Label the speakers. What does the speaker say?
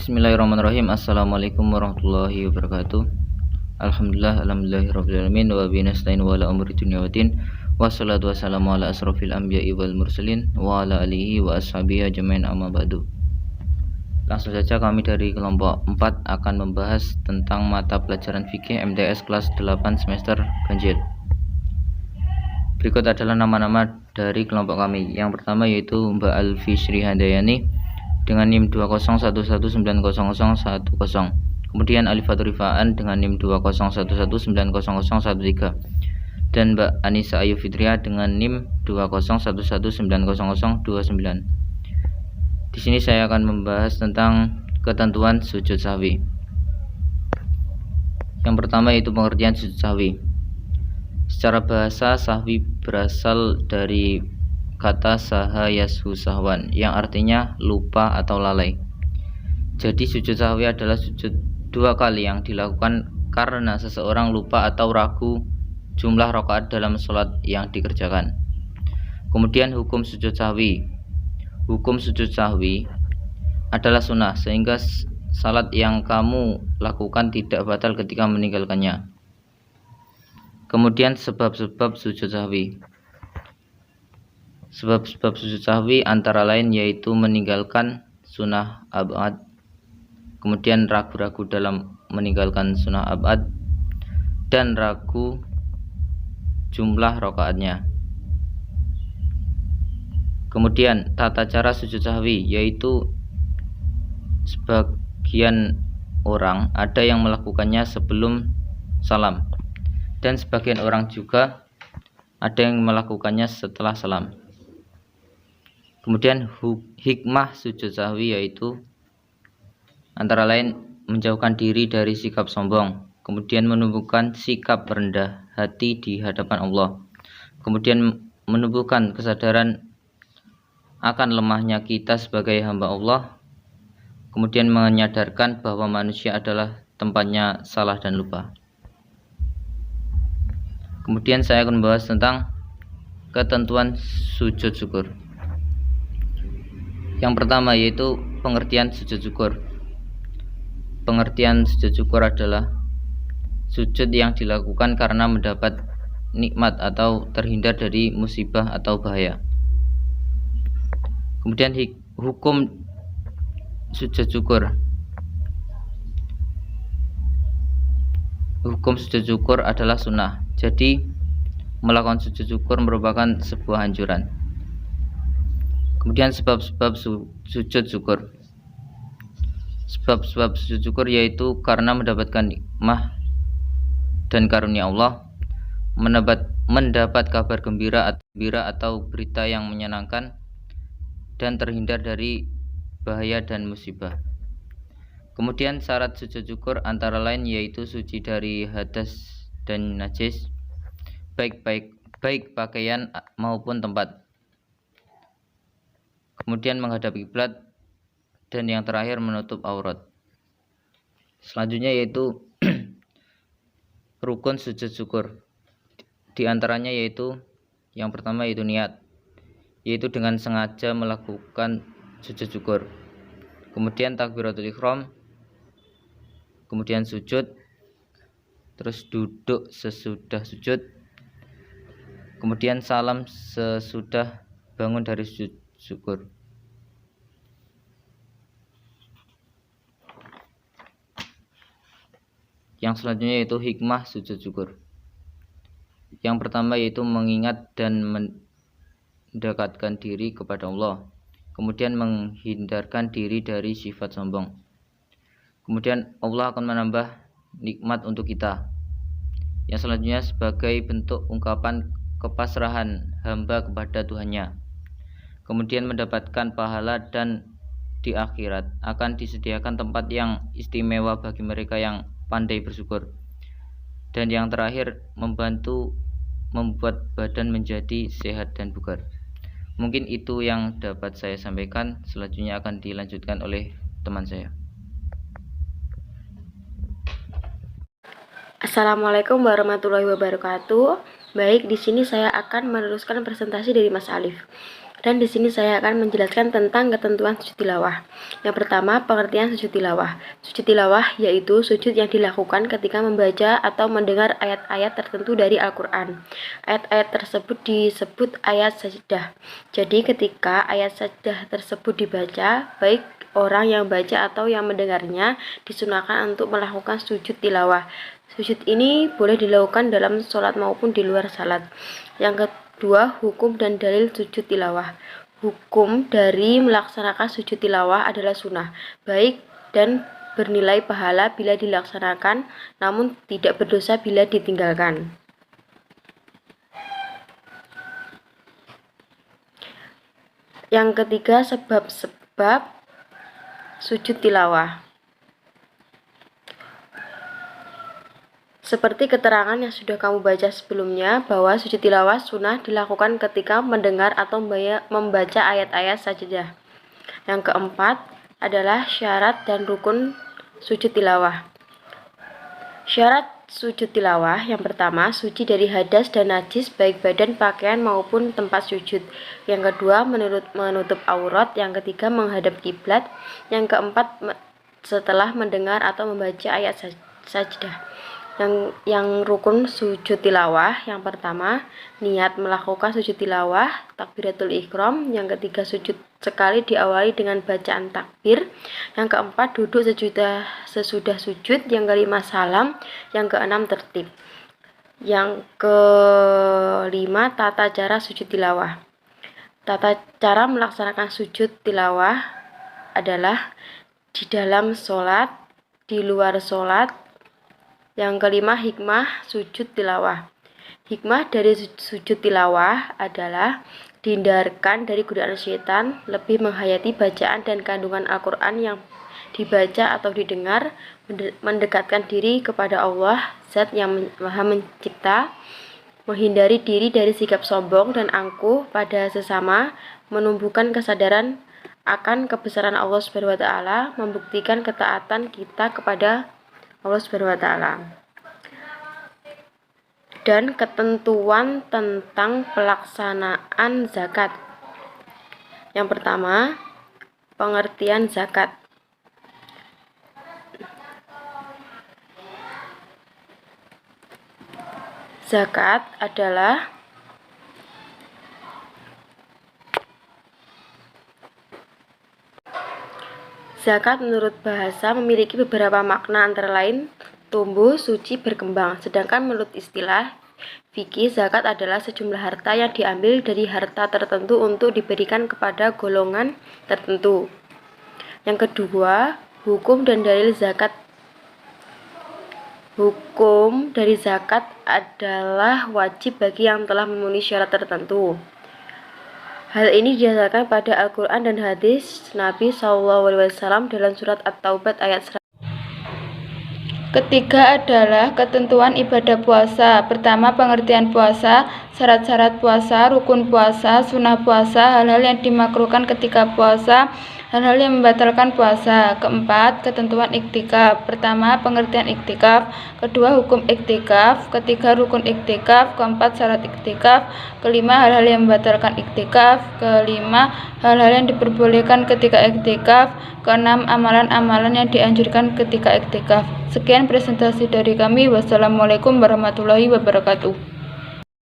Speaker 1: Bismillahirrahmanirrahim. Assalamualaikum warahmatullahi wabarakatuh. Alhamdulillahirabbil alamin wa bihi nasta'in wa ala umuri dunya waddin. Wassalatu wassalamu ala asrofil anbiya'i wal mursalin wa ala alihi wa ashabihi ajmain, amma ba'du. Langsung saja kami dari kelompok 4 akan membahas tentang mata pelajaran fikih MTS kelas 8 semester ganjil. Berikut adalah nama-nama dari kelompok kami. Yang pertama yaitu Mbak Alfi Sri Handayani dengan NIM 201190010. Kemudian Alifatul Rifaan dengan NIM 201190013 dan Mbak Anissa Ayu Fitria dengan NIM 201190029. Di sini saya akan membahas tentang ketentuan sujud sahwi. Yang pertama yaitu pengertian sujud sahwi. Secara bahasa, sahwi berasal dari kata saha yashu sahwan yang artinya lupa atau lalai. Jadi sujud sahwi adalah sujud dua kali yang dilakukan karena seseorang lupa atau ragu jumlah rakaat dalam sholat yang dikerjakan. Kemudian hukum sujud sahwi. Hukum sujud sahwi adalah sunnah sehingga salat yang kamu lakukan tidak batal ketika meninggalkannya. Kemudian sebab-sebab sujud sahwi. Sebab-sebab sujud sahwi antara lain yaitu meninggalkan sunnah abad, kemudian ragu-ragu dalam meninggalkan sunnah abad, dan ragu jumlah rakaatnya. Kemudian tata cara sujud sahwi yaitu sebagian orang ada yang melakukannya sebelum salam dan sebagian orang juga ada yang melakukannya setelah salam. Kemudian hikmah sujud sahwi yaitu antara lain menjauhkan diri dari sikap sombong, kemudian menumbuhkan sikap rendah hati di hadapan Allah, kemudian menumbuhkan kesadaran akan lemahnya kita sebagai hamba Allah, kemudian menyadarkan bahwa manusia adalah tempatnya salah dan lupa. Kemudian saya akan membahas tentang ketentuan sujud syukur. Yang pertama yaitu pengertian sujud syukur. Pengertian sujud syukur adalah sujud yang dilakukan karena mendapat nikmat atau terhindar dari musibah atau bahaya. Kemudian hukum sujud syukur. Hukum sujud syukur adalah sunnah. Jadi melakukan sujud syukur merupakan sebuah anjuran. Kemudian sebab-sebab sujud syukur. Sebab-sebab sujud syukur yaitu karena mendapatkan nikmah dan karunia Allah, mendapat kabar gembira atau berita yang menyenangkan, dan terhindar dari bahaya dan musibah. Kemudian syarat sujud syukur antara lain yaitu suci dari hadas dan najis, baik pakaian maupun tempat. Kemudian menghadap kiblat, dan yang terakhir menutup aurat. Selanjutnya yaitu rukun sujud syukur. Di antaranya yaitu yang pertama yaitu niat, yaitu dengan sengaja melakukan sujud syukur. Kemudian takbiratul ihram, kemudian sujud, terus duduk sesudah sujud, kemudian salam sesudah bangun dari sujud syukur. Yang selanjutnya yaitu hikmah sujud syukur. Yang pertama yaitu mengingat dan mendekatkan diri kepada Allah, kemudian menghindarkan diri dari sifat sombong. Kemudian Allah akan menambah nikmat untuk kita. Yang selanjutnya sebagai bentuk ungkapan kepasrahan hamba kepada Tuhannya. Kemudian mendapatkan pahala dan di akhirat akan disediakan tempat yang istimewa bagi mereka yang pandai bersyukur. Dan yang terakhir membantu membuat badan menjadi sehat dan bugar. Mungkin itu yang dapat saya sampaikan. Selanjutnya akan dilanjutkan oleh teman saya.
Speaker 2: Assalamualaikum warahmatullahi wabarakatuh. Baik, di sini saya akan meneruskan presentasi dari Mas Alif. Dan di sini saya akan menjelaskan tentang ketentuan sujud tilawah. Yang pertama, pengertian sujud tilawah. Sujud tilawah yaitu sujud yang dilakukan ketika membaca atau mendengar ayat-ayat tertentu dari Al-Quran. Ayat-ayat tersebut disebut ayat sajdah. Jadi ketika ayat sajdah tersebut dibaca, baik orang yang baca atau yang mendengarnya disunahkan untuk melakukan sujud tilawah. Sujud ini boleh dilakukan dalam sholat maupun di luar sholat. Yang kedua, hukum dan dalil sujud tilawah. Hukum dari melaksanakan sujud tilawah adalah sunnah, baik dan bernilai pahala bila dilaksanakan, namun tidak berdosa bila ditinggalkan. Yang ketiga, sebab-sebab sujud tilawah. Seperti keterangan yang sudah kamu baca sebelumnya, bahwa sujud tilawah sunnah dilakukan ketika mendengar atau membaca ayat-ayat sajdah. Yang keempat adalah syarat dan rukun sujud tilawah. Syarat sujud tilawah yang pertama, suci dari hadas dan najis baik badan, pakaian maupun tempat sujud. Yang kedua, menutup aurat. Yang ketiga, menghadap kiblat. Yang keempat, setelah mendengar atau membaca ayat sajdah. Yang rukun sujud tilawah, yang pertama, niat melakukan sujud tilawah, takbiratul ihram. Yang ketiga, sujud sekali diawali dengan bacaan takbir. Yang keempat, duduk sesudah sujud. Yang kelima, salam. Yang keenam, tertib. Yang kelima, tata cara sujud tilawah. Tata cara melaksanakan sujud tilawah adalah di dalam sholat, di luar sholat. Yang kelima, hikmah sujud tilawah. Hikmah dari sujud tilawah adalah dihindarkan dari godaan syaitan, lebih menghayati bacaan dan kandungan Al-Quran yang dibaca atau didengar, mendekatkan diri kepada Allah, Zat yang Maha Mencipta, menghindari diri dari sikap sombong dan angkuh pada sesama, menumbuhkan kesadaran akan kebesaran Allah Subhanahu wa Ta'ala, membuktikan ketaatan kita kepada Allah Subhanahu wa Ta'ala. Dan ketentuan tentang pelaksanaan zakat. Yang pertama, pengertian zakat. Zakat adalah zakat menurut bahasa memiliki beberapa makna, antara lain tumbuh, suci, berkembang. Sedangkan menurut istilah fikih, zakat adalah sejumlah harta yang diambil dari harta tertentu untuk diberikan kepada golongan tertentu. Yang kedua, hukum dan dalil zakat. Hukum dari zakat adalah wajib bagi yang telah memenuhi syarat tertentu. Hal ini didasarkan pada Al-Quran dan hadis Nabi SAW dalam surat At-Taubat ayat 100. Ketiga adalah ketentuan ibadah puasa. Pertama, pengertian puasa, syarat-syarat puasa, rukun puasa, sunnah puasa, hal-hal yang dimakruhkan ketika puasa, hal-hal yang membatalkan puasa. Keempat, ketentuan iktikaf. Pertama, pengertian iktikaf. Kedua, hukum iktikaf. Ketiga, rukun iktikaf. Keempat, syarat iktikaf. Kelima, hal-hal yang membatalkan iktikaf. Kelima, hal-hal yang diperbolehkan ketika iktikaf. Keenam, amalan-amalan yang dianjurkan ketika iktikaf. Sekian presentasi dari kami. Wassalamualaikum warahmatullahi wabarakatuh.